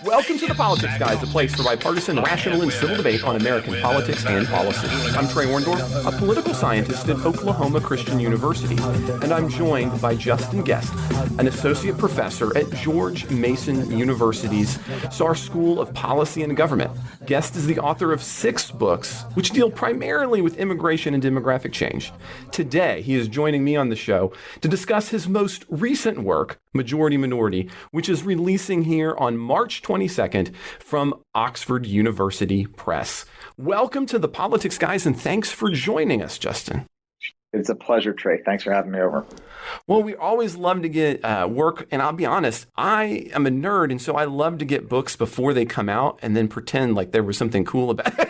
Welcome to The Politics Guys, a place for bipartisan, rational, and civil debate on American politics and policy. I'm Trey Orndorff, a political scientist at Oklahoma Christian University, and I'm joined by Gest, an associate professor at George Mason University's Starr School of Policy and Government. Gest is the author of 6 books, which deal primarily with immigration and demographic change. Today, he is joining me on the show to discuss his most recent work, Majority Minority, which is releasing here on March 22nd from Oxford University Press. Welcome to The Politics Guys, and thanks for joining us, Justin. It's a pleasure, Trey. Thanks for having me over. Well, we always love to get work, and I'll be honest, I am a nerd, and so I love to get books before they come out and then pretend like there was something cool about it.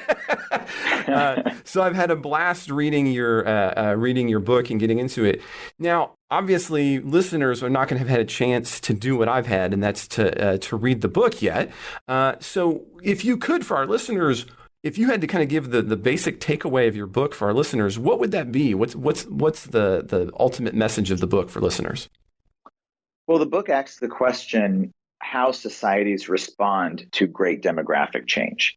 So I've had a blast reading your book and getting into it. Now, obviously, listeners are not going to have had a chance to do what I've had, and that's to read the book yet. So if you could, for our listeners, if you had to kind of give the basic takeaway of your book for our listeners, what would that be? What's the ultimate message of the book for listeners? Well, the book asks the question, how societies respond to great demographic change.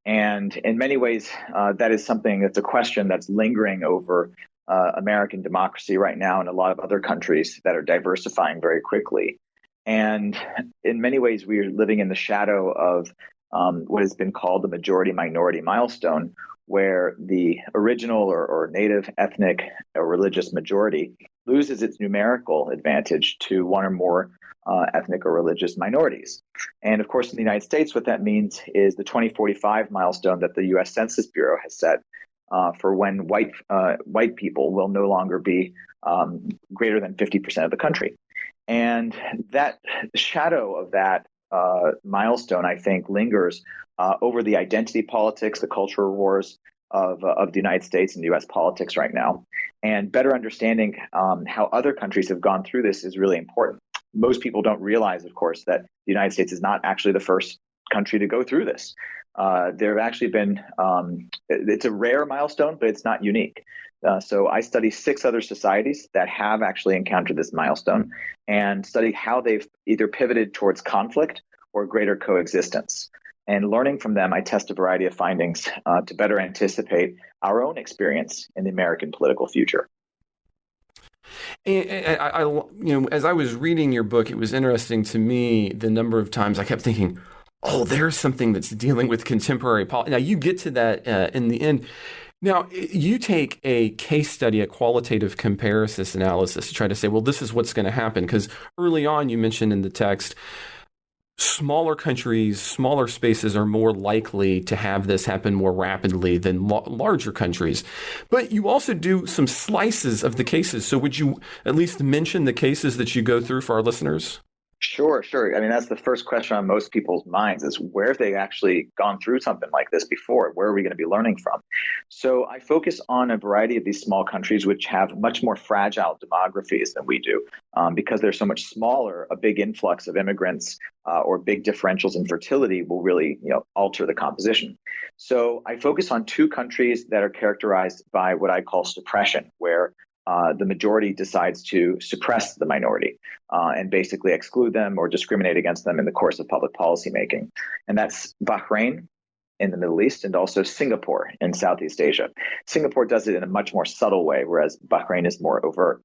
And in many ways, that is something that's a question that's lingering over American democracy right now and a lot of other countries that are diversifying very quickly. And in many ways, we are living in the shadow of what has been called the majority-minority milestone, where the original or native ethnic or religious majority loses its numerical advantage to one or more ethnic or religious minorities. And of course, in the United States, what that means is the 2045 milestone that the U.S. Census Bureau has set for when white people will no longer be greater than 50% of the country. And that shadow of that milestone, I think, lingers over the identity politics, the cultural wars of the United States and U.S. politics right now. And better understanding how other countries have gone through this is really important. Most people don't realize, of course, that the United States is not actually the first country to go through this. There have actually been, it's a rare milestone, but it's not unique. So I study 6 other societies that have actually encountered this milestone and study how they've either pivoted towards conflict or greater coexistence. And learning from them, I test a variety of findings to better anticipate our own experience in the American political future. And I, as I was reading your book, it was interesting to me the number of times I kept thinking, oh, there's something that's dealing with contemporary politics. Now, you get to that in the end. Now, you take a case study, a qualitative comparison analysis to try to say, well, this is what's going to happen. Because early on, you mentioned in the text, smaller countries, smaller spaces are more likely to have this happen more rapidly than larger countries. But you also do some slices of the cases. So would you at least mention the cases that you go through for our listeners? Sure. I mean, that's the first question on most people's minds is where have they actually gone through something like this before? Where are we going to be learning from? So I focus on a variety of these small countries which have much more fragile demographies than we do. Because they're so much smaller, a big influx of immigrants or big differentials in fertility will really alter the composition. So I focus on 2 countries that are characterized by what I call suppression, where the majority decides to suppress the minority and basically exclude them or discriminate against them in the course of public policy making. And that's Bahrain in the Middle East and also Singapore in Southeast Asia. Singapore does it in a much more subtle way, whereas Bahrain is more overt.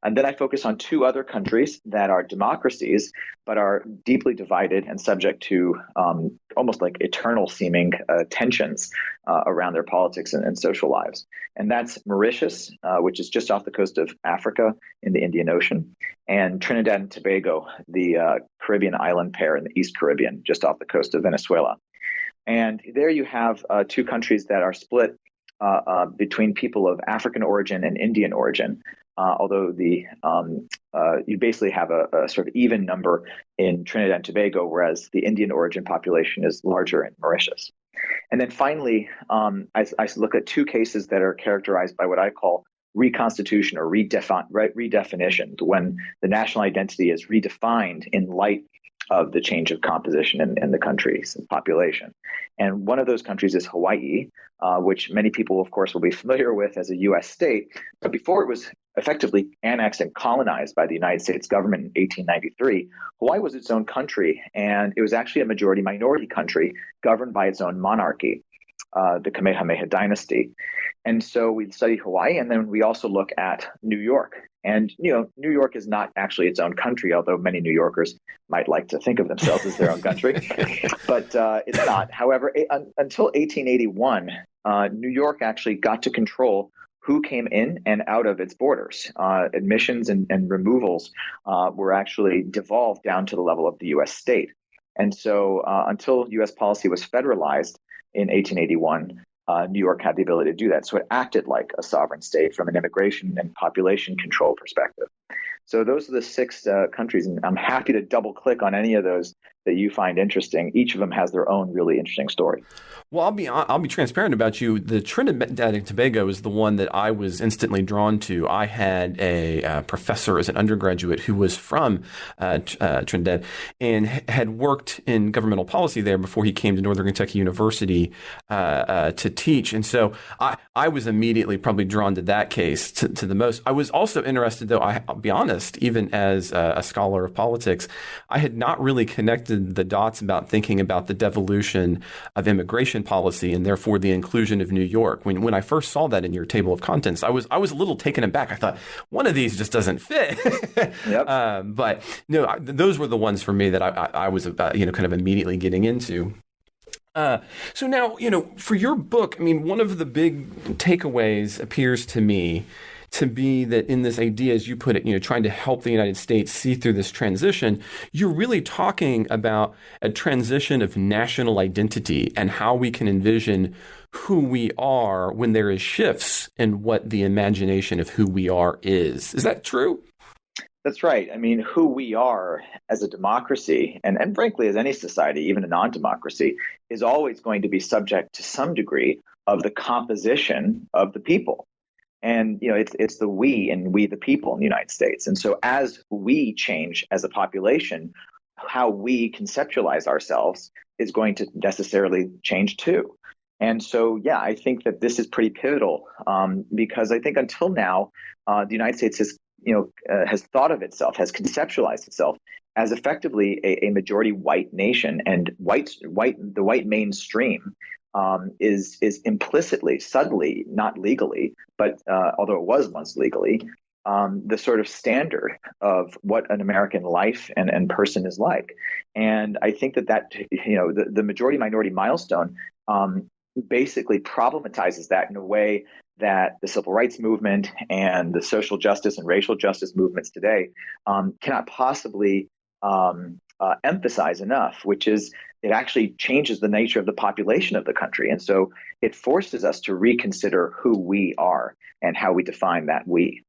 And then I focus on 2 other countries that are democracies, but are deeply divided and subject to almost like eternal seeming tensions around their politics and social lives. And that's Mauritius, which is just off the coast of Africa in the Indian Ocean, and Trinidad and Tobago, the Caribbean island pair in the East Caribbean, just off the coast of Venezuela. And there you have 2 countries that are split between people of African origin and Indian origin. Although you basically have a sort of even number in Trinidad and Tobago, whereas the Indian origin population is larger in Mauritius. And then finally, I look at 2 cases that are characterized by what I call reconstitution or redefinition, when the national identity is redefined in light of the change of composition in the country's population. And one of those countries is Hawaii, which many people, of course, will be familiar with as a U.S. state. But before it was effectively annexed and colonized by the United States government in 1893, Hawaii was its own country, and it was actually a majority-minority country governed by its own monarchy, the Kamehameha dynasty. And so we studied Hawaii, and then we also look at New York. And, New York is not actually its own country, although many New Yorkers might like to think of themselves as their own country. But it's not. However, until 1881, New York actually got to control who came in and out of its borders. Admissions and removals were actually devolved down to the level of the U.S. state. And so until U.S. policy was federalized in 1881, New York had the ability to do that. So it acted like a sovereign state from an immigration and population control perspective. So those are the six countries, and I'm happy to double click on any of those that you find interesting. Each of them has their own really interesting story. Well, I'll be transparent about you. The Trinidad and Tobago is the one that I was instantly drawn to. I had a professor as an undergraduate who was from Trinidad and had worked in governmental policy there before he came to Northern Kentucky University to teach. And so I was immediately probably drawn to that case to the most. I was also interested, though, I'll be honest, even as a scholar of politics, I had not really connected the dots about thinking about the devolution of immigration policy and therefore the inclusion of New York. When I first saw that in your table of contents, I was a little taken aback. I thought one of these just doesn't fit. Yep. But no, those were the ones for me that I was kind of immediately getting into. So now, for your book, I mean, one of the big takeaways appears to me to be that in this idea, as you put it, trying to help the United States see through this transition, you're really talking about a transition of national identity and how we can envision who we are when there is shifts in what the imagination of who we are is. Is that true? That's right. I mean, who we are as a democracy, and frankly, as any society, even a non-democracy, is always going to be subject to some degree of the composition of the people. And, it's the we and we the people in the United States. And so as we change as a population, how we conceptualize ourselves is going to necessarily change too. And so, yeah, I think that this is pretty pivotal because I think until now, the United States has thought of itself, has conceptualized itself as effectively a majority white nation, and the white mainstream is implicitly, subtly, not legally, but although it was once legally, the sort of standard of what an American life and person is like. And I think that the majority-minority milestone basically problematizes that in a way that the civil rights movement and the social justice and racial justice movements today cannot possibly emphasize enough, which is it actually changes the nature of the population of the country. And so it forces us to reconsider who we are and how we define that we.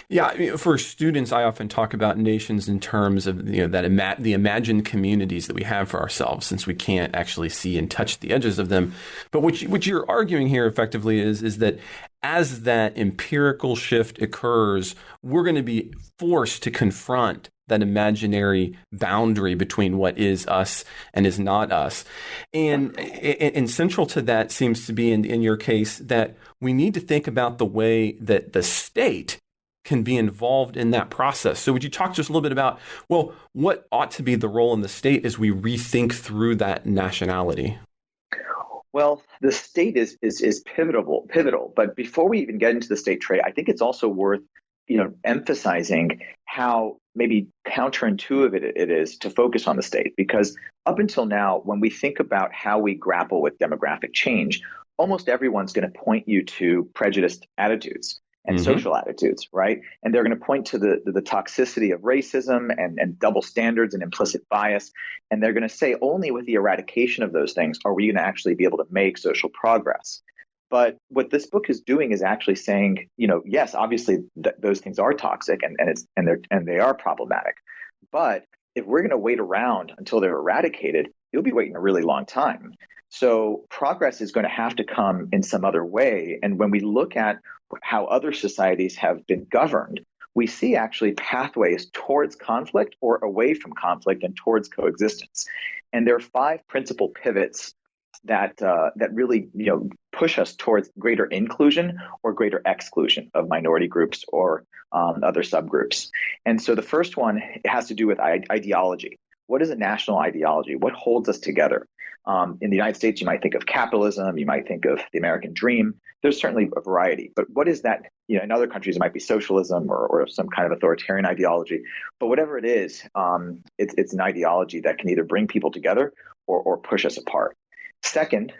Yeah, I mean, for students, I often talk about nations in terms of the imagined communities that we have for ourselves, since we can't actually see and touch the edges of them. But what you're arguing here effectively is that as that empirical shift occurs, we're going to be forced to confront that imaginary boundary between what is us and is not us. And central to that seems to be, in your case, that we need to think about the way that the state can be involved in that process. So would you talk just a little bit about, well, what ought to be the role in the state as we rethink through that nationality? Well, the state is pivotal. But before we even get into the state trait, I think it's also worth emphasizing how maybe counterintuitive it is to focus on the state. Because up until now, when we think about how we grapple with demographic change, almost everyone's going to point you to prejudiced attitudes and social attitudes, right? And they're going to point to the toxicity of racism and double standards and implicit bias. And they're going to say only with the eradication of those things are we going to actually be able to make social progress. But what this book is doing is actually saying, yes, obviously those things are toxic and they are problematic. But if we're going to wait around until they're eradicated, you'll be waiting a really long time. So progress is going to have to come in some other way. And when we look at how other societies have been governed, we see actually pathways towards conflict or away from conflict and towards coexistence. And there are five principal pivots that really push us towards greater inclusion or greater exclusion of minority groups or other subgroups. And so the first one has to do with ideology. What is a national ideology? What holds us together? In the United States, you might think of capitalism, you might think of the American dream. There's certainly a variety, but what is that? In other countries, it might be socialism or some kind of authoritarian ideology. But whatever it is, it's an ideology that can either bring people together or push us apart. Second,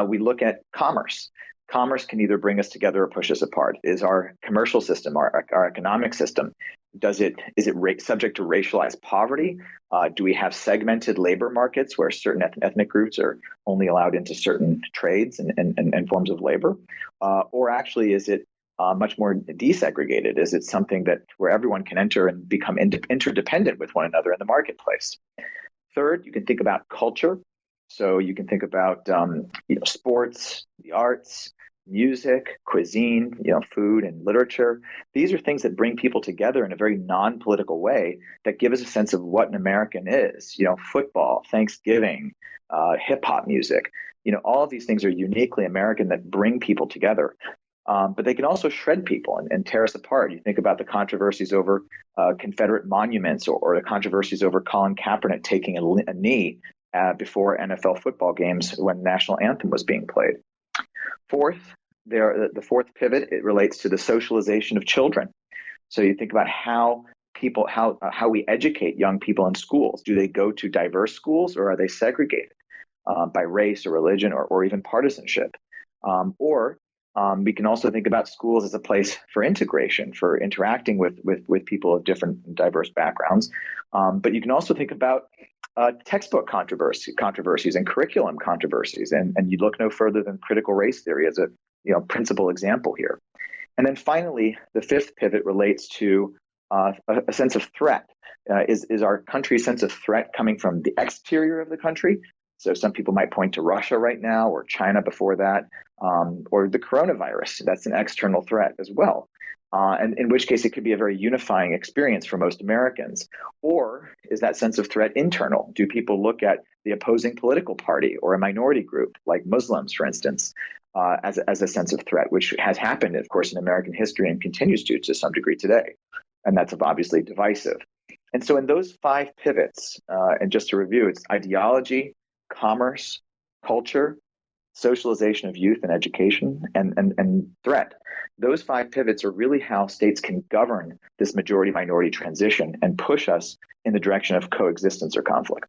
we look at commerce. Commerce can either bring us together or push us apart. Is our commercial system, our economic system, is it subject to racialized poverty? Do we have segmented labor markets where certain ethnic groups are only allowed into certain trades and forms of labor? Or actually, is it much more desegregated? Is it something where everyone can enter and become interdependent with one another in the marketplace? Third, you can think about culture. So you can think about sports, the arts, music, cuisine, food and literature. These are things that bring people together in a very non-political way that give us a sense of what an American is. Football, Thanksgiving, hip hop music. All of these things are uniquely American that bring people together. But they can also shred people and tear us apart. You think about the controversies over Confederate monuments or the controversies over Colin Kaepernick taking a knee before NFL football games when the national anthem was being played. Fourth, the fourth pivot, it relates to the socialization of children. So you think about how we educate young people in schools. Do they go to diverse schools or are they segregated by race or religion or even partisanship? We can also think about schools as a place for integration, for interacting with people of different diverse backgrounds. But you can also think about textbook controversies and curriculum controversies. And you look no further than critical race theory as a principal example here. And then finally, the fifth pivot relates to a sense of threat. Is our country's sense of threat coming from the exterior of the country? So some people might point to Russia right now or China before that, or the coronavirus. That's an external threat as well. And in which case it could be a very unifying experience for most Americans. Or is that sense of threat internal? Do people look at the opposing political party or a minority group, like Muslims, for instance, as a sense of threat, which has happened, of course, in American history and continues to some degree today. And that's obviously divisive. And so in those five pivots, and just to review, it's ideology, commerce, culture, socialization of youth and education, and threat. Those five pivots are really how states can govern this majority-minority transition and push us in the direction of coexistence or conflict.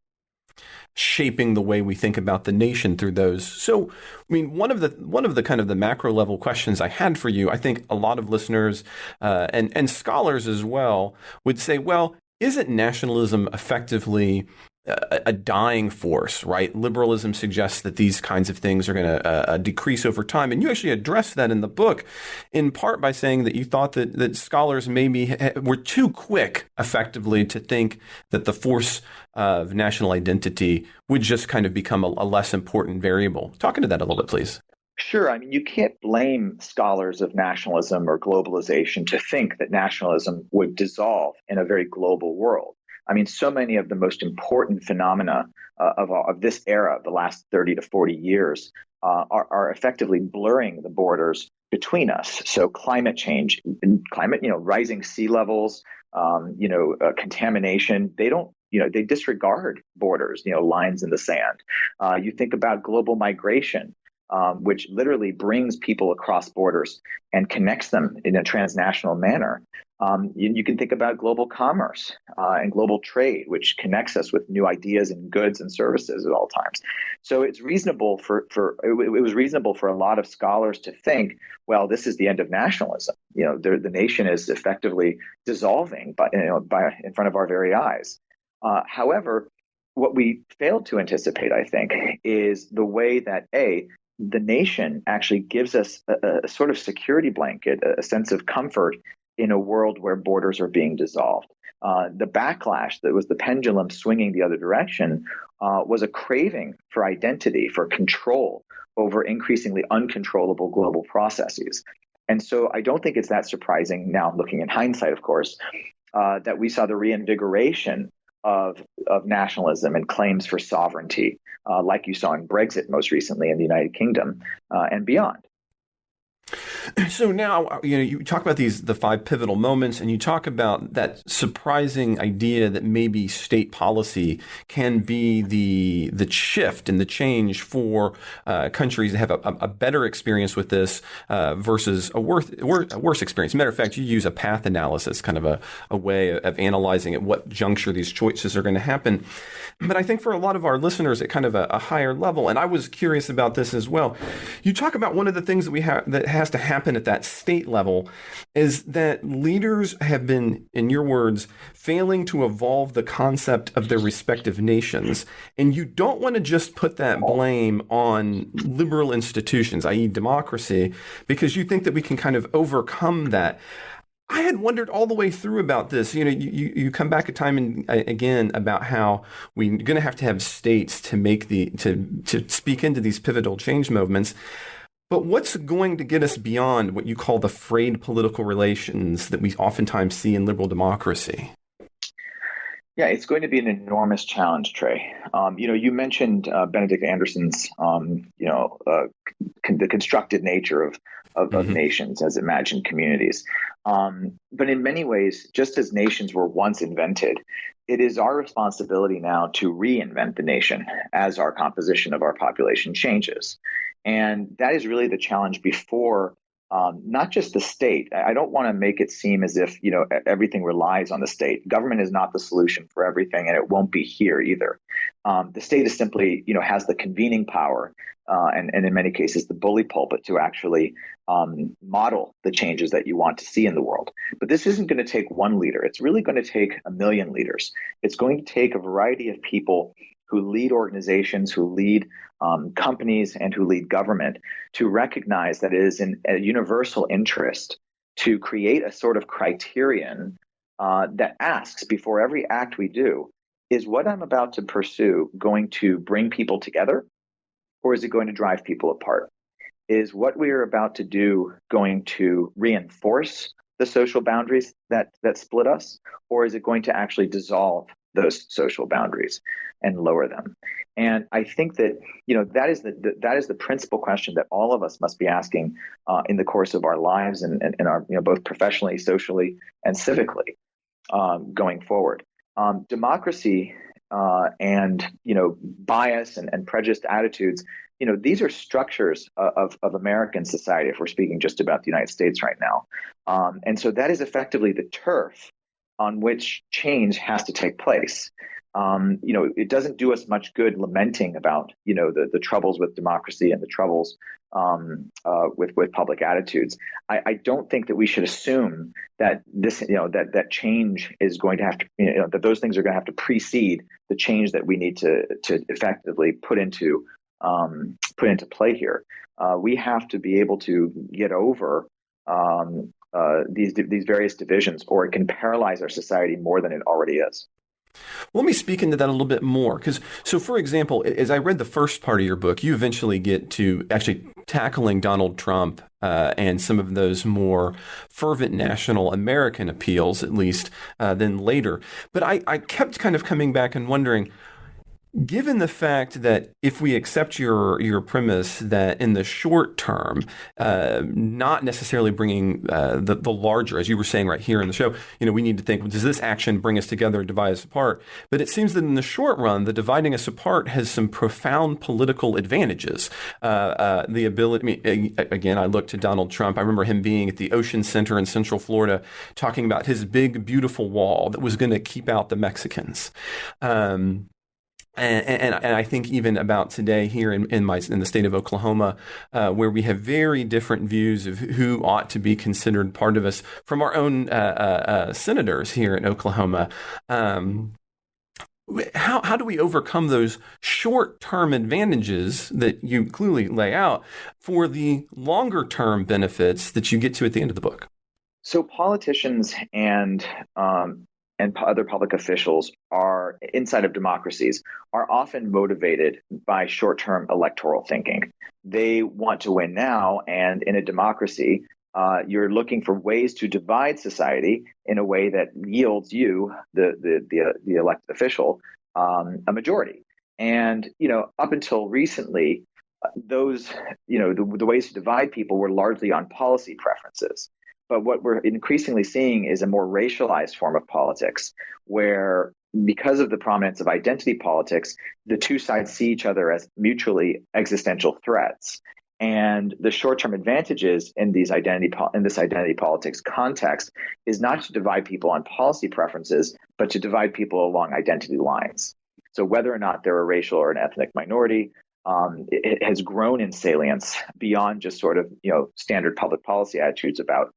Shaping the way we think about the nation through those. So, I mean, one of the kind of the macro level questions I had for you, I think a lot of listeners and scholars as well would say, well, isn't nationalism effectively a dying force, right? Liberalism suggests that these kinds of things are going to decrease over time. And you actually address that in the book, in part by saying that you thought that scholars maybe were too quick, effectively, to think that the force of national identity would just kind of become a less important variable. Talk into that a little bit, please. Sure. I mean, you can't blame scholars of nationalism or globalization to think that nationalism would dissolve in a very global world. I mean, so many of the most important phenomena of this era, the last 30 to 40 years, are effectively blurring the borders between us. So climate change, rising sea levels, contamination, they disregard borders, lines in the sand. You think about global migration, which literally brings people across borders and connects them in a transnational manner. You can think about global commerce and global trade, which connects us with new ideas and goods and services at all times. So it's reasonable it was reasonable for a lot of scholars to think, well, this is the end of nationalism. The nation is effectively dissolving in front of our very eyes. However, what we failed to anticipate, I think, is the way that the nation actually gives us a sort of security blanket, a sense of comfort in a world where borders are being dissolved. The backlash that was the pendulum swinging the other direction was a craving for identity, for control over increasingly uncontrollable global processes. And so I don't think it's that surprising now, looking in hindsight, of course, that we saw the reinvigoration of nationalism and claims for sovereignty, like you saw in Brexit most recently in the United Kingdom and beyond. So now, you talk about the five pivotal moments, and you talk about that surprising idea that maybe state policy can be the shift and the change for countries that have a better experience with this versus a worse experience. Matter of fact, you use a path analysis, kind of a way of analyzing at what juncture these choices are going to happen. But I think for a lot of our listeners at kind of a higher level, and I was curious about this as well, you talk about one of the things that we have that has to happen at that state level is that leaders have been, in your words, failing to evolve the concept of their respective nations. And you don't want to just put that blame on liberal institutions, i.e. democracy, because you think that we can kind of overcome that. I had wondered all the way through about this. You come back a time and again about how we're going to have states to make to speak into these pivotal change movements. But what's going to get us beyond what you call the frayed political relations that we oftentimes see in liberal democracy? Yeah, it's going to be an enormous challenge, Trey. You mentioned Benedict Anderson's, the constructed nature of nations as imagined communities. But in many ways, just as nations were once invented, it is our responsibility now to reinvent the nation as our composition of our population changes. And that is really the challenge before not just the state. I don't want to make it seem as if, everything relies on the state. Government is not the solution for everything, and it won't be here either. The state is simply, has the convening power and in many cases the bully pulpit to actually model the changes that you want to see in the world. But this isn't going to take one leader. It's really going to take a million leaders. It's going to take a variety of people who lead organizations, who lead companies, and who lead government to recognize that it is in a universal interest to create a sort of criterion that asks before every act we do, is what I'm about to pursue going to bring people together, or is it going to drive people apart? Is what we are about to do going to reinforce the social boundaries that split us, or is it going to actually dissolve those social boundaries and lower them? And I think that that is the principal question that all of us must be asking in the course of our lives and our both professionally, socially, and civically going forward. Democracy and bias and prejudiced attitudes. These are structures of American society, if we're speaking just about the United States right now. And so that is effectively the turf on which change has to take place. It doesn't do us much good lamenting about, the troubles with democracy and the troubles with public attitudes. I don't think that we should assume that this, that change is going to have to, that those things are going to have to precede the change that we need to effectively put into play here. We have to be able to get over these various divisions, or it can paralyze our society more than it already is. Let me speak into that a little bit more. So for example, as I read the first part of your book, you eventually get to actually tackling Donald Trump and some of those more fervent national American appeals, at least, than later. But I kept kind of coming back and wondering, given the fact that if we accept your premise that in the short term, not necessarily bringing the larger, as you were saying right here in the show, we need to think, does this action bring us together or divide us apart? But it seems that in the short run, the dividing us apart has some profound political advantages. The ability, again, I look to Donald Trump. I remember him being at the Ocean Center in Central Florida talking about his big, beautiful wall that was going to keep out the Mexicans. And I think even about today here in the state of Oklahoma, where we have very different views of who ought to be considered part of us from our own senators here in Oklahoma. How do we overcome those short-term advantages that you clearly lay out for the longer-term benefits that you get to at the end of the book? So politicians and other public officials are inside of democracies are often motivated by short-term electoral thinking. They want to win now, and in a democracy, you're looking for ways to divide society in a way that yields you, the elected official, a majority. And up until recently, those the ways to divide people were largely on policy preferences. But what we're increasingly seeing is a more racialized form of politics, where because of the prominence of identity politics, the two sides see each other as mutually existential threats. And the short-term advantages in this identity politics context is not to divide people on policy preferences, but to divide people along identity lines. So whether or not they're a racial or an ethnic minority, it has grown in salience beyond just sort of standard public policy attitudes about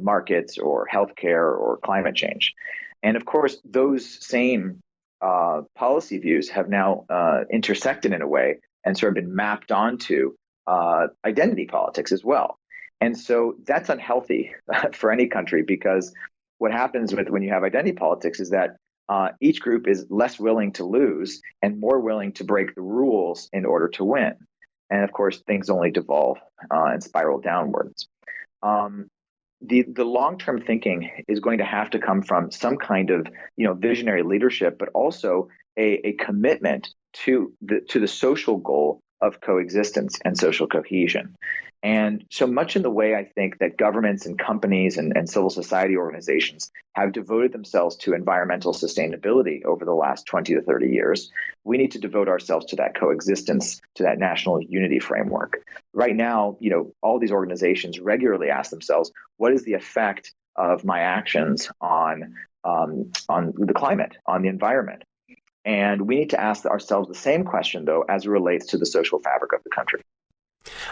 markets or healthcare or climate change. And of course, those same policy views have now intersected in a way and sort of been mapped onto identity politics as well. And so that's unhealthy for any country, because what happens when you have identity politics is that each group is less willing to lose and more willing to break the rules in order to win. And of course, things only devolve and spiral downwards. The long-term thinking is going to have to come from some kind of visionary leadership, but also a commitment to the social goal of coexistence and social cohesion. And so much in the way I think that governments and companies and civil society organizations have devoted themselves to environmental sustainability over the last 20 to 30 years, we need to devote ourselves to that coexistence, to that national unity framework. Right now, all these organizations regularly ask themselves, what is the effect of my actions on the climate, on the environment? And we need to ask ourselves the same question, though, as it relates to the social fabric of the country.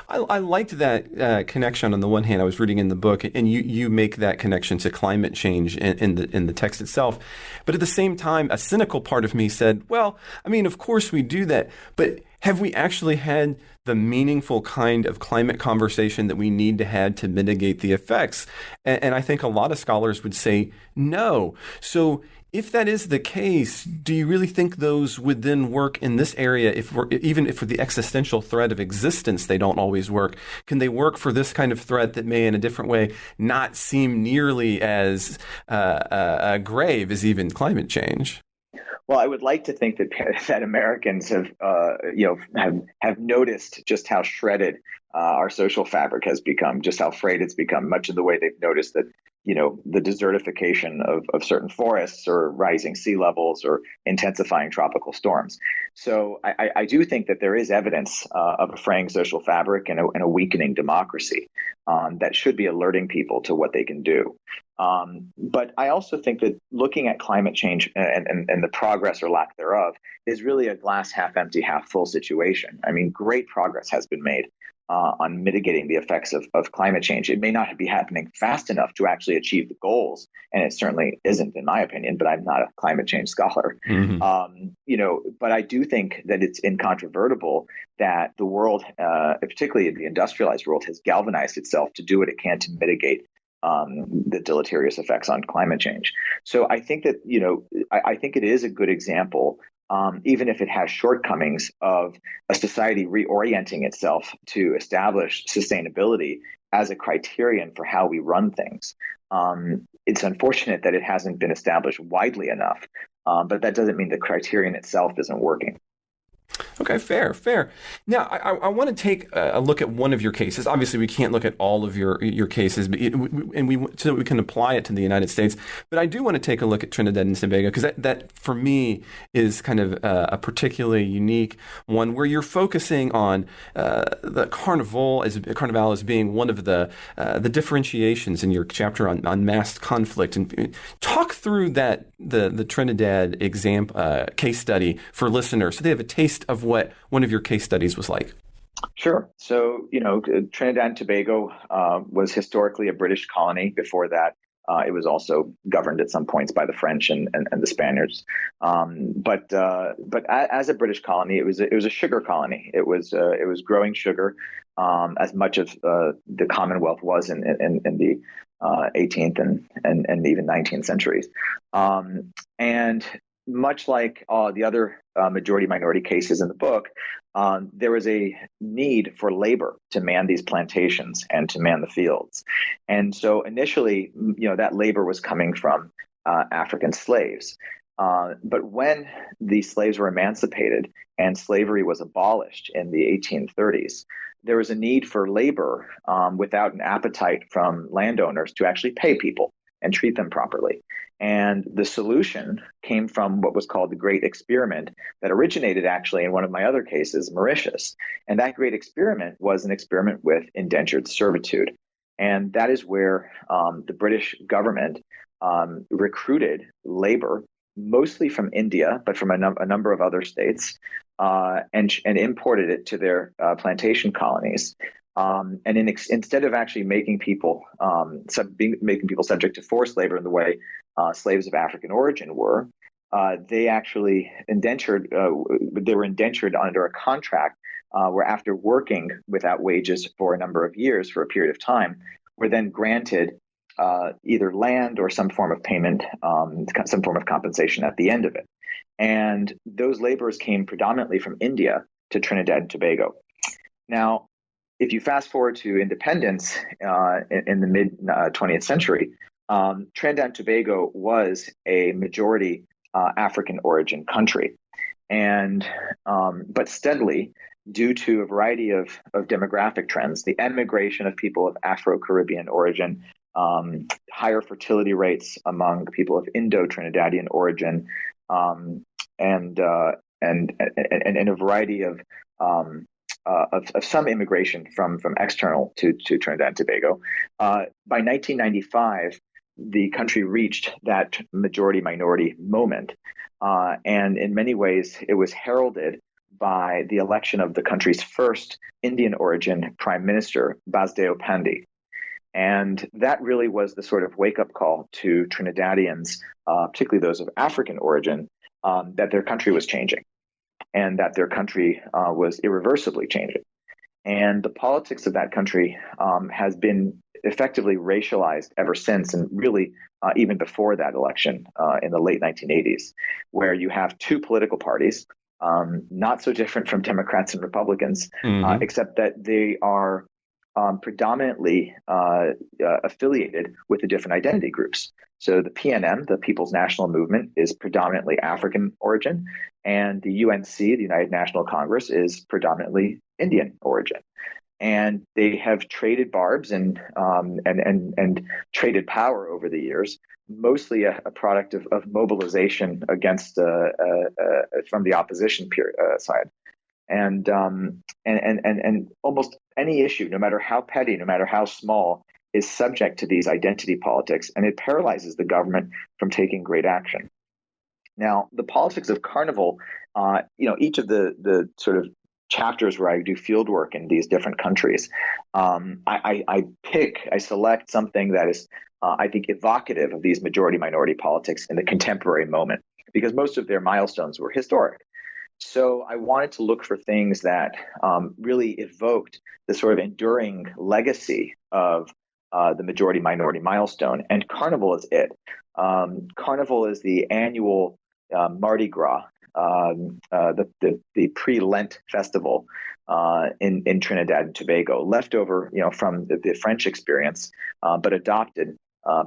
I liked that connection. On the one hand, I was reading in the book, and you make that connection to climate change in the text itself. But at the same time, a cynical part of me said, well, I mean, of course we do that, but have we actually had the meaningful kind of climate conversation that we need to have to mitigate the effects? And I think a lot of scholars would say no. So if that is the case, do you really think those would then work in this area? Even if for the existential threat of existence, they don't always work, can they work for this kind of threat that may in a different way not seem nearly as grave as even climate change? Well, I would like to think that Americans have noticed just how shredded our social fabric has become, just how frayed it's become, much in the way they've noticed that the desertification of certain forests or rising sea levels or intensifying tropical storms. So I do think that there is evidence of a fraying social fabric and a weakening democracy that should be alerting people to what they can do. But I also think that looking at climate change and the progress or lack thereof is really a glass half empty, half full situation. I mean, great progress has been made on mitigating the effects of climate change. It may not be happening fast enough to actually achieve the goals, and it certainly isn't, in my opinion, but I'm not a climate change scholar. Mm-hmm. But I do think that it's incontrovertible that the world, particularly the industrialized world, has galvanized itself to do what it can to mitigate the deleterious effects on climate change. So I think that, I think it is a good example, even if it has shortcomings, of a society reorienting itself to establish sustainability as a criterion for how we run things. It's unfortunate that it hasn't been established widely enough, but that doesn't mean the criterion itself isn't working. Okay, fair. Now, I want to take a look at one of your cases. Obviously, we can't look at all of your cases, but so that we can apply it to the United States. But I do want to take a look at Trinidad and Tobago, because that for me is kind of a particularly unique one, where you're focusing on the Carnival as being one of the differentiations in your chapter on massed conflict. And talk through that the Trinidad case study for listeners, so they have a taste of what one of your case studies was like. Sure. So, Trinidad and Tobago was historically a British colony. Before that, it was also governed at some points by the French and the Spaniards. But as a British colony, it was a sugar colony. It was growing sugar, as much of the Commonwealth was in the 18th and even 19th centuries. And much like the other majority minority cases in the book, there was a need for labor to man these plantations and to man the fields. And so initially, that labor was coming from African slaves. But when the slaves were emancipated and slavery was abolished in the 1830s, there was a need for labor without an appetite from landowners to actually pay people and treat them properly. And the solution came from what was called the Great Experiment that originated actually in one of my other cases, Mauritius. And that Great Experiment was an experiment with indentured servitude. And that is where the British government recruited labor, mostly from India, but from a number of other states, and imported it to their plantation colonies. Instead of actually making people subject to forced labor in the way slaves of African origin were, they actually they were indentured under a contract where, after working without wages for a number of years for a period of time, were then granted either land or some form of payment, some form of compensation at the end of it. And those laborers came predominantly from India to Trinidad and Tobago. Now, if you fast forward to independence in the mid 20th century, Trinidad and Tobago was a majority African origin country. And but steadily, due to a variety of demographic trends, the emigration of people of Afro-Caribbean origin, higher fertility rates among people of Indo-Trinidadian origin, and a variety of some immigration from external to Trinidad and Tobago. By 1995, the country reached that majority-minority moment, and in many ways, it was heralded by the election of the country's first Indian origin prime minister, Basdeo Panday. And that really was the sort of wake-up call to Trinidadians, particularly those of African origin, that their country was changing and that their country was irreversibly changing. And the politics of that country has been effectively racialized ever since, and really even before that election in the late 1980s, where you have two political parties, not so different from Democrats and Republicans, except that they are predominantly affiliated with the different identity groups. So the PNM, the People's National Movement, is predominantly African origin, and the UNC, the United National Congress, is predominantly Indian origin. And they have traded barbs and traded power over the years, mostly a product of mobilization against from the opposition side. And almost any issue, no matter how petty, no matter how small, is subject to these identity politics, and it paralyzes the government from taking great action. Now, the politics of Carnival, each of the sort of chapters where I do field work in these different countries, I select something that is, I think, evocative of these majority-minority politics in the contemporary moment, because most of their milestones were historic. So I wanted to look for things that really evoked the sort of enduring legacy of the majority-minority milestone, and Carnival is it. Carnival is the annual Mardi Gras, the pre-Lent festival in Trinidad and Tobago, left over from the French experience, but adopted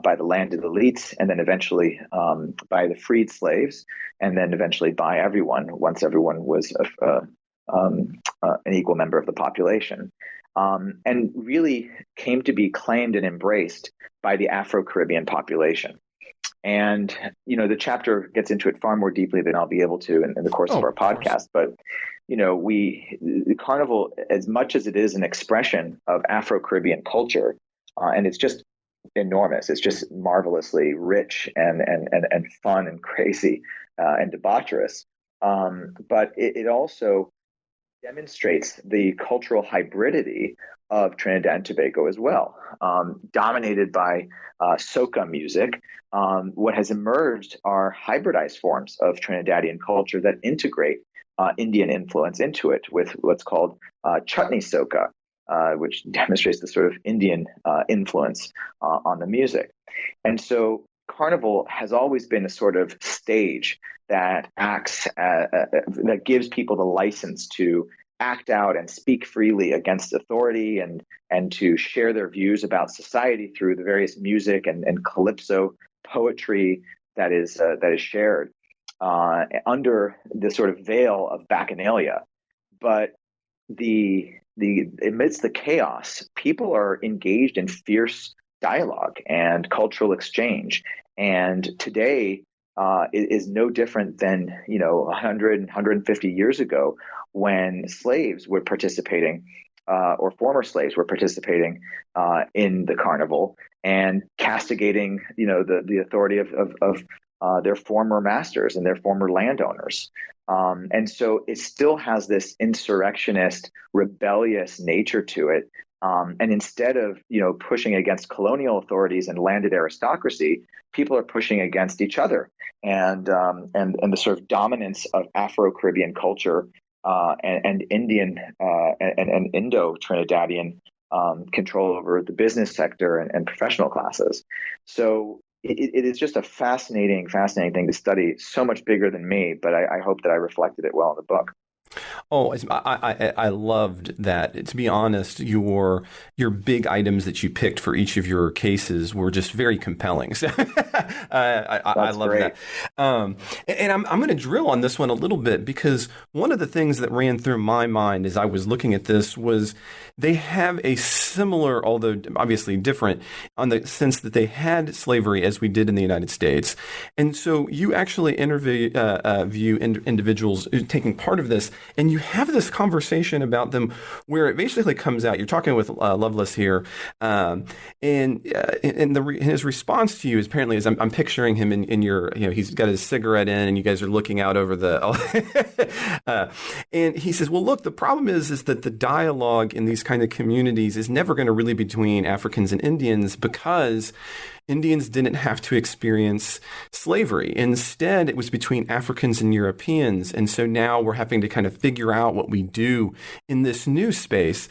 by the landed elites, and then eventually by the freed slaves, and then eventually by everyone once everyone was an equal member of the population, and really came to be claimed and embraced by the Afro-Caribbean population. And the chapter gets into it far more deeply than I'll be able to in the course of our podcast. But the Carnival, as much as it is an expression of Afro-Caribbean culture, and it's just enormous. It's just marvelously rich and fun and crazy and debaucherous. But it also demonstrates the cultural hybridity of Trinidad and Tobago as well, dominated by soca music. What has emerged are hybridized forms of Trinidadian culture that integrate Indian influence into it, with what's called chutney soca, which demonstrates the sort of Indian influence on the music. And so carnival has always been a sort of stage that acts, that gives people the license to act out and speak freely against authority, and to share their views about society through the various music and calypso poetry that is shared under the sort of veil of bacchanalia. But the amidst the chaos, people are engaged in fierce dialogue and cultural exchange. And today is no different than 100, 150 years ago, when slaves were participating, or former slaves were participating in the carnival and castigating the authority of their former masters and their former landowners. And so it still has this insurrectionist, rebellious nature to it. And instead of pushing against colonial authorities and landed aristocracy, people are pushing against each other, and the sort of dominance of Afro-Caribbean culture and Indian and Indo-Trinidadian control over the business sector and professional classes. So it is just a fascinating thing to study, so much bigger than me, but I hope that I reflected it well in the book. Oh, I loved that. To be honest, your big items that you picked for each of your cases were just very compelling. So I love that. And I'm going to drill on this one a little bit, because one of the things that ran through my mind as I was looking at this was they have a similar, although obviously different, on the sense that they had slavery as we did in the United States. And so you actually view individuals taking part of this, and you have this conversation about them where it basically comes out. You're talking with Lovelace here, and his response to you is apparently, as I'm picturing him in your, he's got his cigarette in, and you guys are looking out over the, and he says, well, look, the problem is that the dialogue in these kind of communities is never going to really be between Africans and Indians, because Indians didn't have to experience slavery. Instead, it was between Africans and Europeans. And so now we're having to kind of figure out what we do in this new space.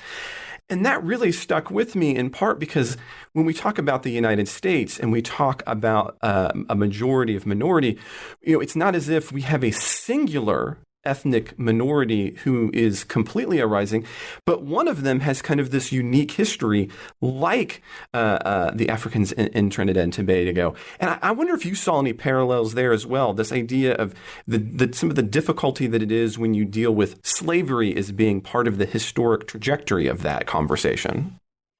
And that really stuck with me, in part because when we talk about the United States and we talk about a majority of minority, it's not as if we have a singular ethnic minority who is completely arising, but one of them has kind of this unique history, like the Africans in Trinidad and Tobago. And I wonder if you saw any parallels there as well, this idea of some of the difficulty that it is when you deal with slavery as being part of the historic trajectory of that conversation.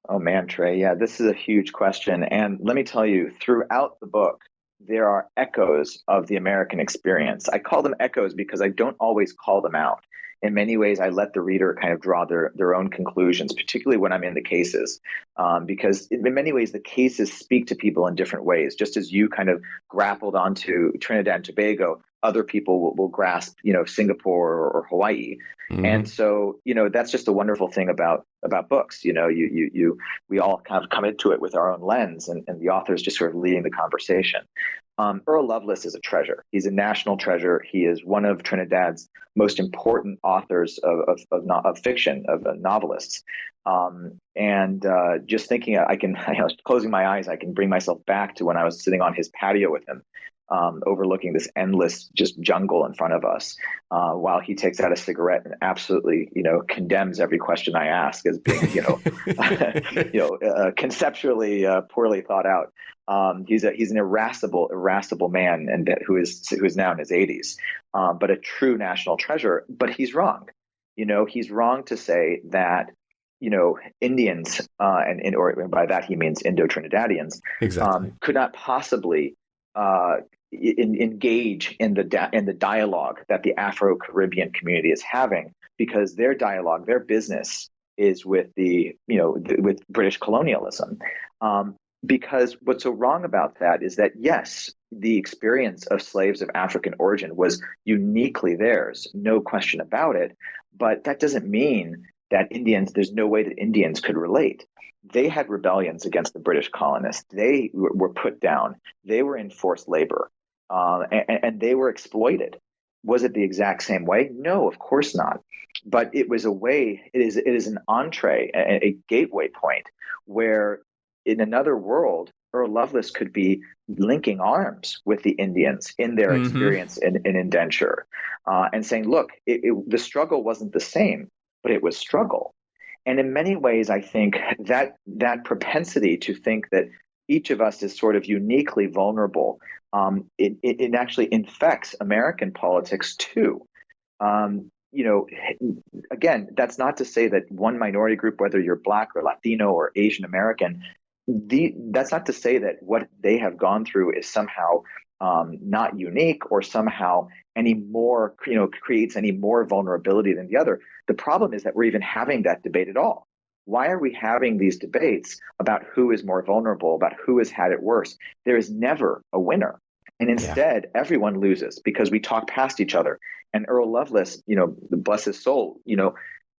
Oh man, Trey, yeah, this is a huge question. And let me tell you, throughout the book, there are echoes of the American experience. I call them echoes because I don't always call them out. In many ways, I let the reader kind of draw their own conclusions, particularly when I'm in the cases, because in many ways, the cases speak to people in different ways. Just as you kind of grappled onto Trinidad and Tobago, other people will grasp, Singapore or Hawaii. Mm-hmm. And so, that's just a wonderful thing about books. We all kind of come into it with our own lens, and the author is just sort of leading the conversation. Earl Lovelace is a treasure. He's a national treasure. He is one of Trinidad's most important authors of fiction, of novelists. Just thinking, closing my eyes, I can bring myself back to when I was sitting on his patio with him, overlooking this endless just jungle in front of us, while he takes out a cigarette and absolutely, condemns every question I ask as being, conceptually poorly thought out. He's an irascible man, and who is now in his 80s, but a true national treasure. But he's wrong. He's wrong to say that Indians, or by that he means Indo-Trinidadians, exactly, could not possibly engage in the dialogue that the Afro-Caribbean community is having, because their dialogue, their business, is with with British colonialism. Because what's so wrong about that is that, yes, the experience of slaves of African origin was uniquely theirs, no question about it. But that doesn't mean that there's no way that Indians could relate. They had rebellions against the British colonists. They were put down. They were in forced labor, and they were exploited. Was it the exact same way? No, of course not. But it was a way. It is an entree, a gateway point where, in another world, Earl Lovelace could be linking arms with the Indians in their Mm-hmm. experience in indenture, and saying, look, the struggle wasn't the same, but it was struggle. And in many ways, I think that propensity to think that each of us is sort of uniquely vulnerable, it actually infects American politics too. You know, again, that's not to say that one minority group, whether you're Black or Latino or Asian American, that's not to say that what they have gone through is somehow not unique or somehow any more, creates any more vulnerability than the other. The problem is that we're even having that debate at all. Why are we having these debates about who is more vulnerable, about who has had it worse? There is never a winner. And Yeah. instead, everyone loses because we talk past each other. And Earl Lovelace, bless his soul,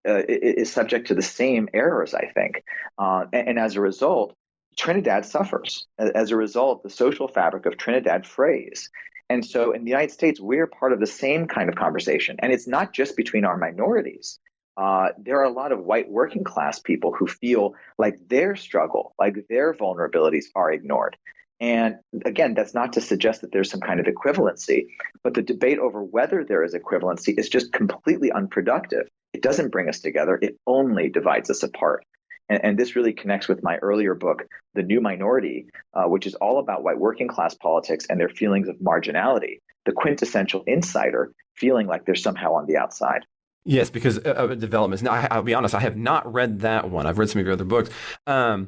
is subject to the same errors, I think. And as a result, Trinidad suffers. As a result, the social fabric of Trinidad frays. And so in the United States, we're part of the same kind of conversation. And it's not just between our minorities. There are a lot of white working class people who feel like their struggle, like their vulnerabilities are ignored. And again, that's not to suggest that there's some kind of equivalency, but the debate over whether there is equivalency is just completely unproductive. It doesn't bring us together. It only divides us apart. And this really connects with my earlier book, The New Minority, which is all about white working class politics and their feelings of marginality, the quintessential insider feeling like they're somehow on the outside. Yes, because of developments. Now, I'll be honest, I have not read that one. I've read some of your other books. So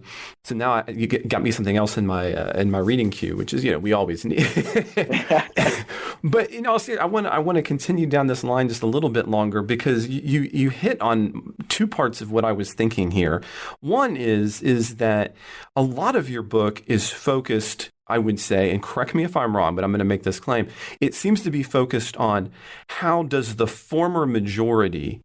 now you got me something else in my reading queue, which is, we always need. But I want to continue down this line just a little bit longer because you hit on two parts of what I was thinking here. One is that a lot of your book is focused, I would say, and correct me if I'm wrong, but I'm going to make this claim. It seems to be focused on how does the former majority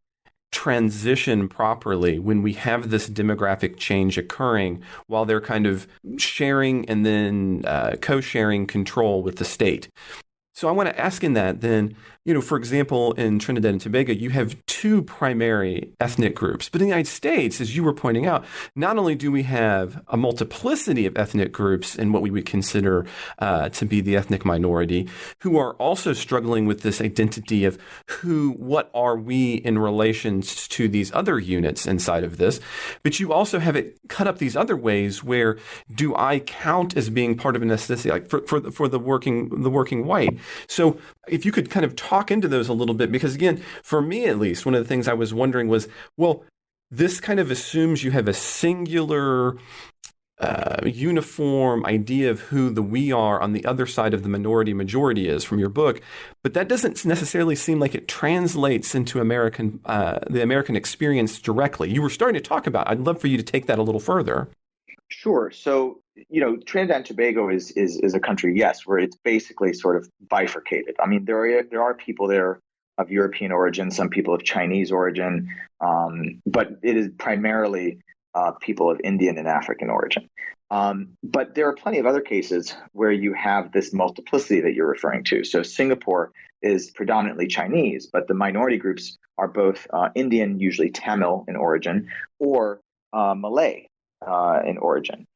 transition properly when we have this demographic change occurring while they're kind of sharing and then co-sharing control with the state. So I want to ask in that then, for example, in Trinidad and Tobago, you have two primary ethnic groups. But in the United States, as you were pointing out, not only do we have a multiplicity of ethnic groups in what we would consider to be the ethnic minority, who are also struggling with this identity of what are we in relation to these other units inside of this, but you also have it cut up these other ways where do I count as being part of an ethnicity, like for the working white. So if you could kind of talk into those a little bit, because again, for me at least, one of the things I was wondering was, well, this kind of assumes you have a singular, uniform idea of who the we are on the other side of the minority majority is from your book, but that doesn't necessarily seem like it translates into the American experience directly. You were starting to talk about it. I'd love for you to take that a little further. Sure. So, Trinidad and Tobago is a country, yes, where it's basically sort of bifurcated. I mean, there are people there of European origin, some people of Chinese origin, but it is primarily people of Indian and African origin. But there are plenty of other cases where you have this multiplicity that you're referring to. So Singapore is predominantly Chinese, but the minority groups are both Indian, usually Tamil in origin, or Malay in origin.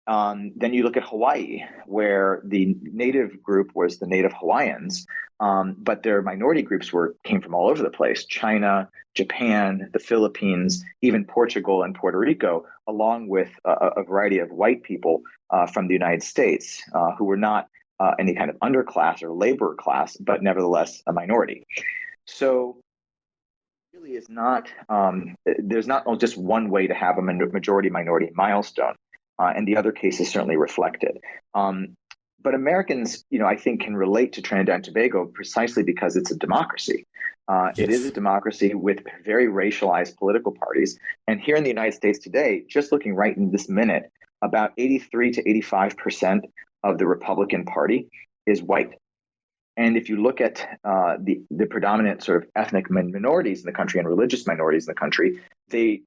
Then you look at Hawaii, where the native group was the native Hawaiians, but their minority groups came from all over the place: China, Japan, the Philippines, even Portugal and Puerto Rico, along with a variety of white people from the United States who were not any kind of underclass or labor class, but nevertheless a minority. So really is not, there's not just one way to have a majority-minority milestone. And the other case is certainly reflected. But Americans, I think, can relate to Trinidad and Tobago precisely because it's a democracy. Yes. It is a democracy with very racialized political parties. And here in the United States today, just looking right in this minute, about 83 to 85% of the Republican Party is white. And if you look at the predominant sort of ethnic minorities in the country and religious minorities in the country, they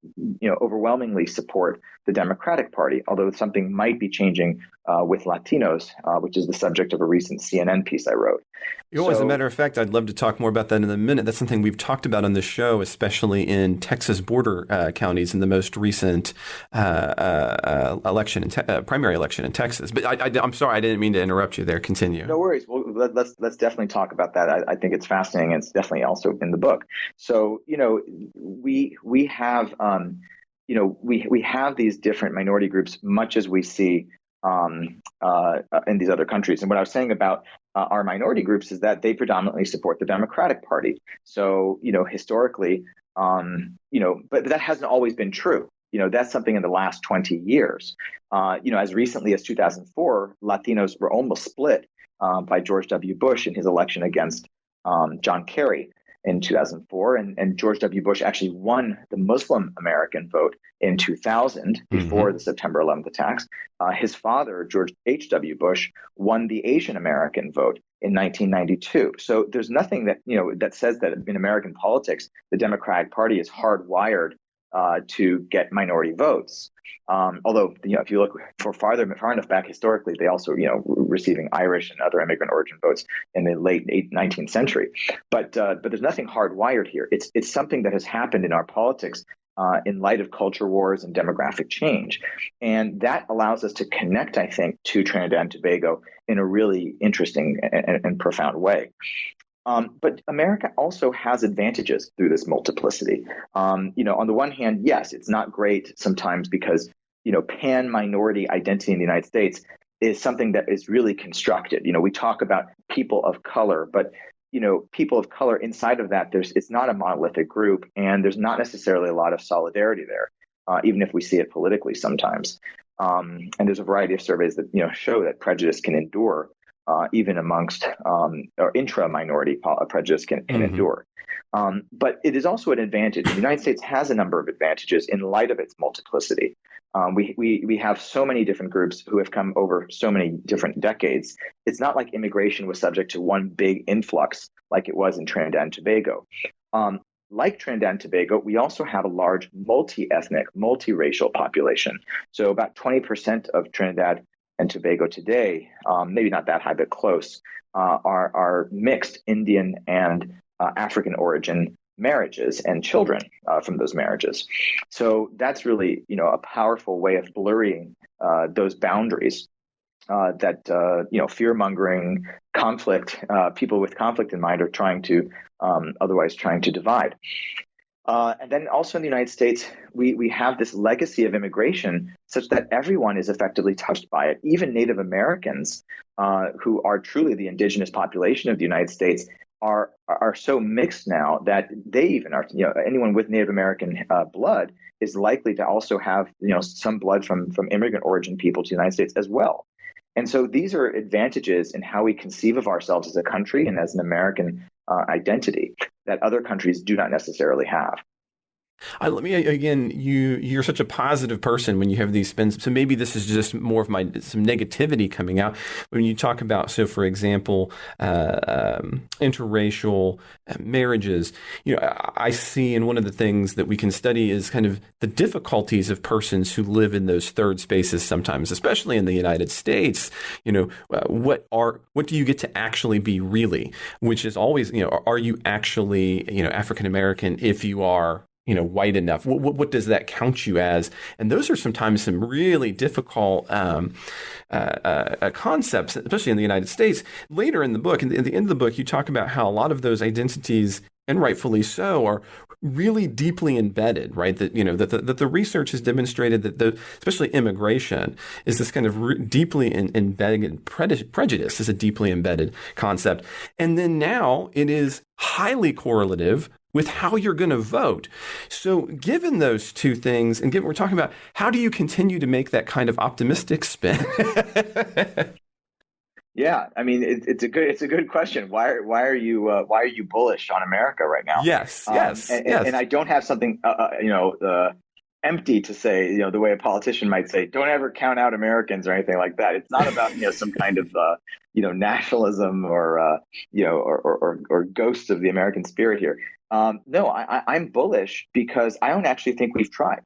overwhelmingly support the Democratic Party, although something might be changing with Latinos, which is the subject of a recent CNN piece I wrote. As a matter of fact, I'd love to talk more about that in a minute. That's something we've talked about on the show, especially in Texas border counties in the most recent primary election in Texas. But I'm sorry, I didn't mean to interrupt you there. Continue. No worries. Well, let's definitely talk about that. I think it's fascinating, and it's definitely also in the book. So, we have we have these different minority groups, much as we see in these other countries. And what I was saying about our minority groups is that they predominantly support the Democratic Party. So, historically, but that hasn't always been true. That's something in the last 20 years. As recently as 2004, Latinos were almost split by George W. Bush in his election against John Kerry in 2004. And George W. Bush actually won the Muslim American vote in 2000 before the September 11th attacks. His father, George H.W. Bush, won the Asian American vote in 1992. So there's nothing that, that says that in American politics, the Democratic Party is hardwired to get minority votes. Although, if you look far enough back historically, they also, receiving Irish and other immigrant origin votes in the late 19th century. But there's nothing hardwired here. It's something that has happened in our politics in light of culture wars and demographic change. And that allows us to connect, I think, to Trinidad and Tobago in a really interesting and profound way. But America also has advantages through this multiplicity. On the one hand, yes, it's not great sometimes because, pan-minority identity in the United States is something that is really constructed. We talk about people of color, but, people of color inside of that, it's not a monolithic group, and there's not necessarily a lot of solidarity there, even if we see it politically sometimes. And there's a variety of surveys that, show that prejudice can endure. Even amongst or intra-minority prejudice can endure. But it is also an advantage. The United States has a number of advantages in light of its multiplicity. We have so many different groups who have come over so many different decades. It's not like immigration was subject to one big influx like it was in Trinidad and Tobago. Like Trinidad and Tobago, we also have a large multi-ethnic, multiracial population. So about 20% of Trinidad and Tobago today, maybe not that high, but close, are mixed Indian and African origin marriages and children from those marriages. So that's really, a powerful way of blurring those boundaries that, fear-mongering, conflict, people with conflict in mind are otherwise trying to divide. And then also in the United States, we have this legacy of immigration such that everyone is effectively touched by it. Even Native Americans, who are truly the indigenous population of the United States, are so mixed now that they even are, anyone with Native American blood is likely to also have, some blood from immigrant origin people to the United States as well. And so these are advantages in how we conceive of ourselves as a country and as an American identity that other countries do not necessarily have. Let me again. You're such a positive person when you have these spins. So maybe this is just more of some negativity coming out when you talk about. So, for example, interracial marriages. I see, and one of the things that we can study is kind of the difficulties of persons who live in those third spaces. Sometimes, especially in the United States, what do you get to actually be really? Which is always, are you actually, African American if you are white enough? What does that count you as? And those are sometimes some really difficult concepts, especially in the United States. Later in the book, in the end of the book, you talk about how a lot of those identities, and rightfully so, are really deeply embedded, right? That, that the research has demonstrated that especially immigration is this kind of deeply embedded prejudice is a deeply embedded concept. And then now it is highly correlative with how you're going to vote. So given those two things, and we're talking about how do you continue to make that kind of optimistic spin? Yeah, I mean, it's a good question. Why are you bullish on America right now? Yes. And I don't have something empty to say, the way a politician might say, don't ever count out Americans or anything like that. It's not about some kind of nationalism or ghosts of the American spirit here. No, I'm bullish because I don't actually think we've tried.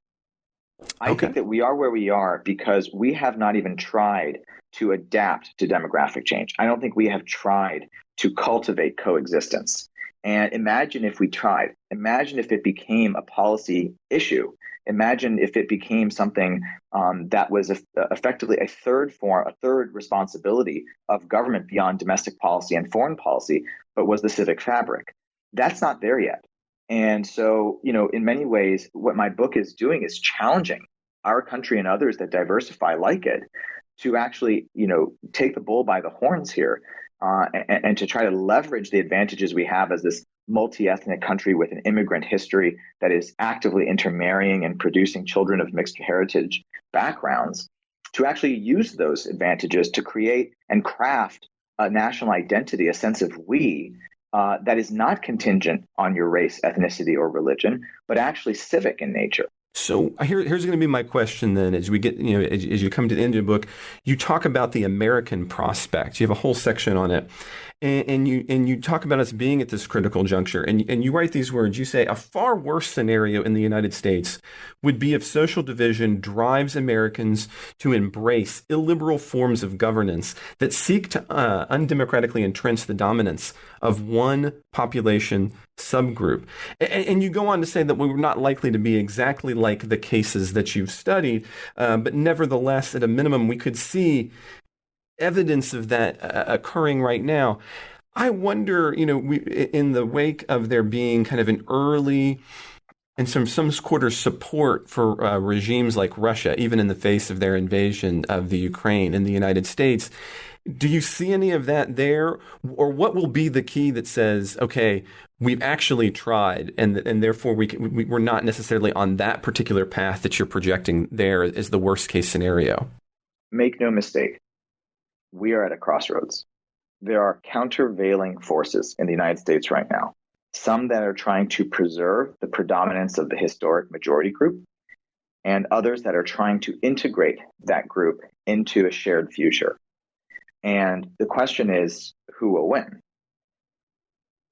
I think Okay. that we are where we are because we have not even tried to adapt to demographic change. I don't think we have tried to cultivate coexistence. And imagine if we tried. Imagine if it became a policy issue. Imagine if it became something that was effectively a third form, a third responsibility of government beyond domestic policy and foreign policy, but was the civic fabric. That's not there yet. And so, in many ways, what my book is doing is challenging our country and others that diversify like it to actually, take the bull by the horns here, and to try to leverage the advantages we have as this multi-ethnic country with an immigrant history that is actively intermarrying and producing children of mixed heritage backgrounds, to actually use those advantages to create and craft a national identity, a sense of we, that is not contingent on your race, ethnicity, or religion, but actually civic in nature. So here's going to be my question then. As we get, as you come to the end of the book, you talk about the American prospect. You have a whole section on it, and you talk about us being at this critical juncture. And you write these words. You say a far worse scenario in the United States would be if social division drives Americans to embrace illiberal forms of governance that seek to undemocratically entrench the dominance of one population subgroup. And you go on to say that we're not likely to be exactly like the cases that you've studied, but nevertheless, at a minimum, we could see evidence of that occurring right now. I wonder, in the wake of there being kind of an early and some quarter support for regimes like Russia, even in the face of their invasion of the Ukraine in the United States, do you see any of that there? Or what will be the key that says, okay, we've actually tried, and therefore we're not necessarily on that particular path that you're projecting there as the worst case scenario? Make no mistake, we are at a crossroads. There are countervailing forces in the United States right now, some that are trying to preserve the predominance of the historic majority group, and others that are trying to integrate that group into a shared future. And the question is, who will win?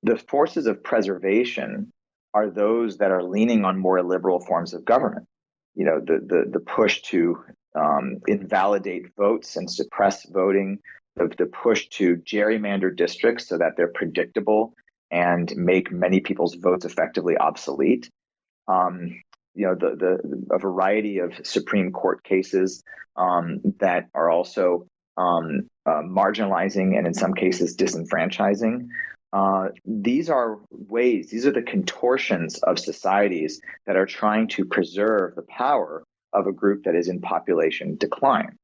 The forces of preservation are those that are leaning on more liberal forms of government. The push to invalidate votes and suppress voting, the push to gerrymander districts so that they're predictable and make many people's votes effectively obsolete. A variety of Supreme Court cases that are also marginalizing and in some cases disenfranchising. These are the contortions of societies that are trying to preserve the power of a group that is in population decline.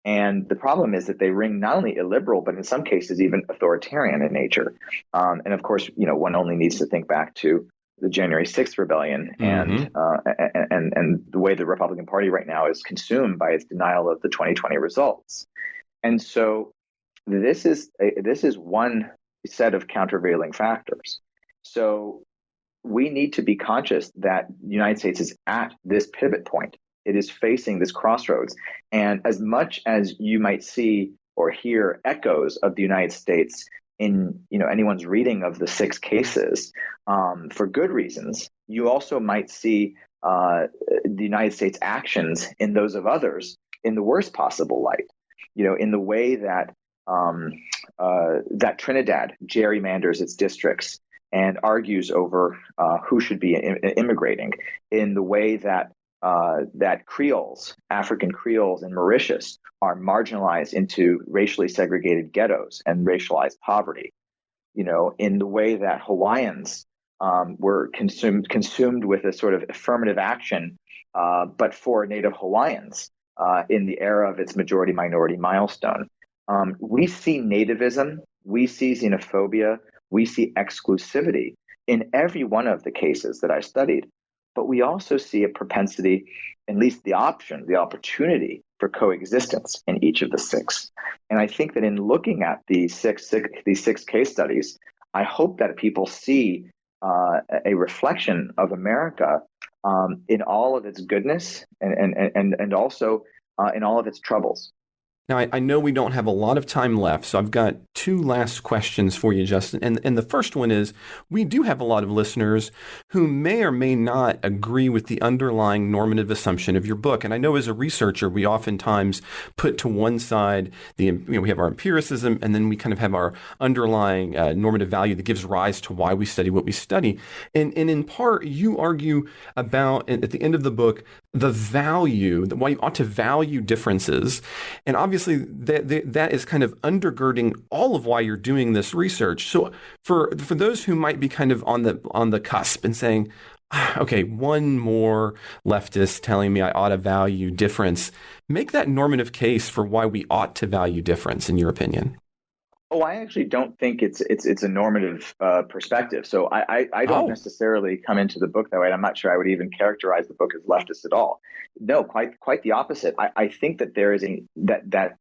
And the problem is that they ring not only illiberal, but in some cases even authoritarian in nature. And of course, one only needs to think back to the January 6th rebellion and the way the Republican Party right now is consumed by its denial of the 2020 results. And so this is one set of countervailing factors. So we need to be conscious that the United States is at this pivot point. It is facing this crossroads. And as much as you might see or hear echoes of the United States in anyone's reading of the 6 cases, for good reasons, you also might see the United States actions in those of others in the worst possible light. In the way that that Trinidad gerrymanders its districts and argues over who should be immigrating, in the way that that Creoles, African Creoles in Mauritius, are marginalized into racially segregated ghettos and racialized poverty. In the way that Hawaiians were consumed with a sort of affirmative action, but for Native Hawaiians in the era of its majority-minority milestone. We see nativism, we see xenophobia, we see exclusivity in every one of the cases that I studied. But we also see a propensity, at least the opportunity for coexistence in each of the 6. And I think that in looking at these six case studies, I hope that people see a reflection of America in all of its goodness and also in all of its troubles. Now, I know we don't have a lot of time left, so I've got two last questions for you, Justin. And the first one is, we do have a lot of listeners who may or may not agree with the underlying normative assumption of your book. And I know as a researcher, we oftentimes put to one side we have our empiricism, and then we kind of have our underlying normative value that gives rise to why we study what we study. And in part, you argue about, at the end of the book, the value, why you ought to value differences. And obviously, that is kind of undergirding all of why you're doing this research. So for those who might be kind of on the cusp and saying, okay, one more leftist telling me I ought to value difference, make that normative case for why we ought to value difference, in your opinion. Oh, I actually don't think it's a normative perspective. So I don't necessarily come into the book that way. And I'm not sure I would even characterize the book as leftist at all. No, quite the opposite. I think that there is that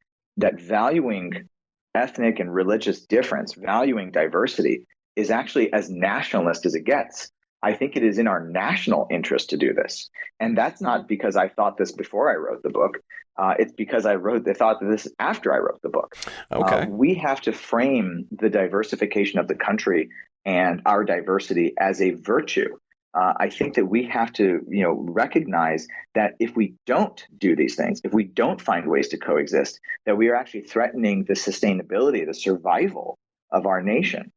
valuing ethnic and religious difference, valuing diversity, is actually as nationalist as it gets. I think it is in our national interest to do this. And that's not because I thought this before I wrote the book. It's because I thought this after I wrote the book. Okay. We have to frame the diversification of the country and our diversity as a virtue. I think that we have to, recognize that if we don't do these things, if we don't find ways to coexist, that we are actually threatening the sustainability, the survival of our nation.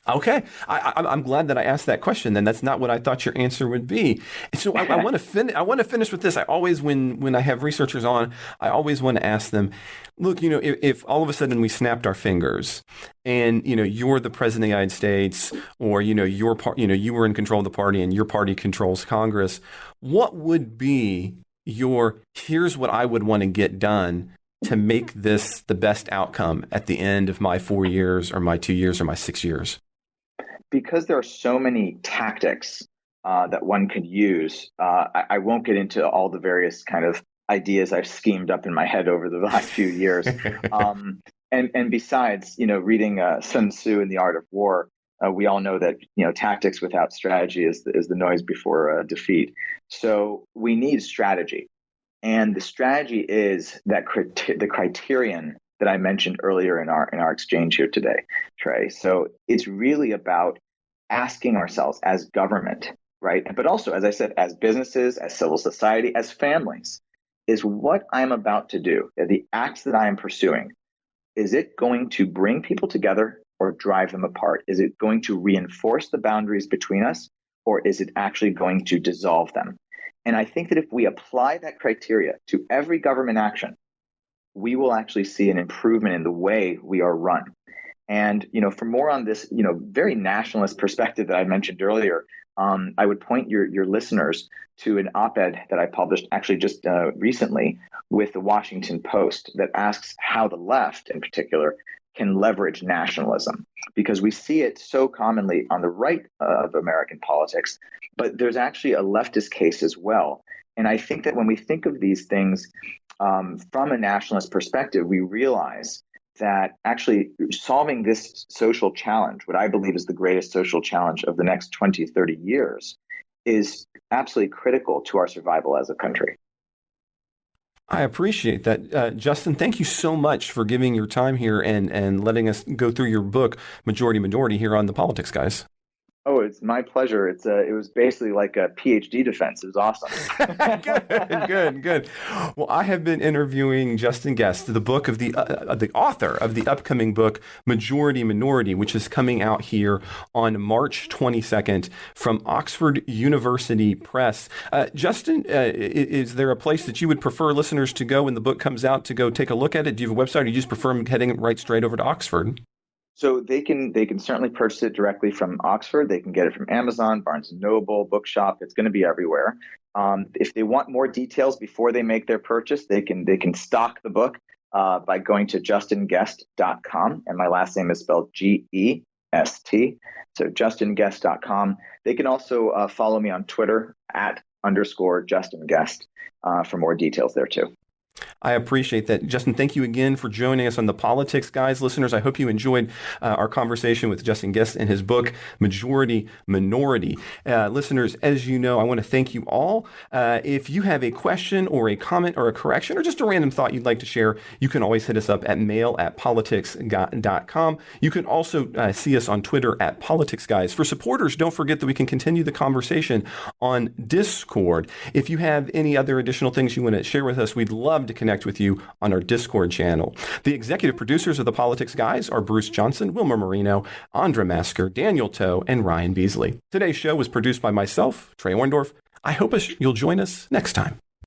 Okay, I'm glad that I asked that question. Then that's not what I thought your answer would be. So I want to finish with this. I always, when I have researchers on, I always want to ask them, look, if all of a sudden we snapped our fingers, and you're the president of the United States, or your part, you were in control of the party, and your party controls Congress, what would be here's what I would want to get done to make this the best outcome at the end of my 4 years, or my 2 years, or my 6 years? Because there are so many tactics that one could use, I won't get into all the various kind of ideas I've schemed up in my head over the last few years. And besides, reading Sun Tzu and The Art of War, we all know that tactics without strategy is the noise before defeat. So we need strategy, and the strategy is that the criterion that I mentioned earlier in our exchange here today, Trey. So it's really about asking ourselves as government, right? But also, as I said, as businesses, as civil society, as families, is what I'm about to do, the acts that I am pursuing, is it going to bring people together or drive them apart? Is it going to reinforce the boundaries between us, or is it actually going to dissolve them? And I think that if we apply that criteria to every government action, we will actually see an improvement in the way we are run. And, for more on this, very nationalist perspective that I mentioned earlier, I would point your listeners to an op-ed that I published actually just recently with the Washington Post that asks how the left in particular can leverage nationalism, because we see it so commonly on the right of American politics, but there's actually a leftist case as well. And I think that when we think of these things from a nationalist perspective, we realize that actually solving this social challenge, what I believe is the greatest social challenge of the next 20, 30 years, is absolutely critical to our survival as a country. I appreciate that. Justin, thank you so much for giving your time here and letting us go through your book, Majority Minority, here on The Politics Guys. Oh, it's my pleasure. It was basically like a PhD defense. It was awesome. Good. Well, I have been interviewing Justin Gest, the author of the upcoming book, Majority Minority, which is coming out here on March 22nd from Oxford University Press. Justin, is there a place that you would prefer listeners to go when the book comes out to go take a look at it? Do you have a website, or you just prefer heading right straight over to Oxford? So they can certainly purchase it directly from Oxford. They can get it from Amazon, Barnes & Noble, Bookshop. It's going to be everywhere. If they want more details before they make their purchase, they can stock the book by going to justingest.com. And my last name is spelled Gest. So justingest.com. They can also follow me on Twitter @_JustinGuest for more details there too. I appreciate that. Justin, thank you again for joining us on the Politics Guys. Listeners, I hope you enjoyed our conversation with Justin Gest and his book, Majority Minority. Listeners, as you know, I want to thank you all. If you have a question or a comment or a correction or just a random thought you'd like to share, you can always hit us up at mail@politicsguy.com. You can also see us on Twitter at Politics Guys. For supporters, don't forget that we can continue the conversation on Discord. If you have any other additional things you want to share with us, we'd love to connect with you on our Discord channel. The executive producers of the Politics Guys are Bruce Johnson, Wilmer Marino, Andra Masker, Daniel Toe, and Ryan Beasley. Today's show was produced by myself, Trey Orndorff. I hope you'll join us next time.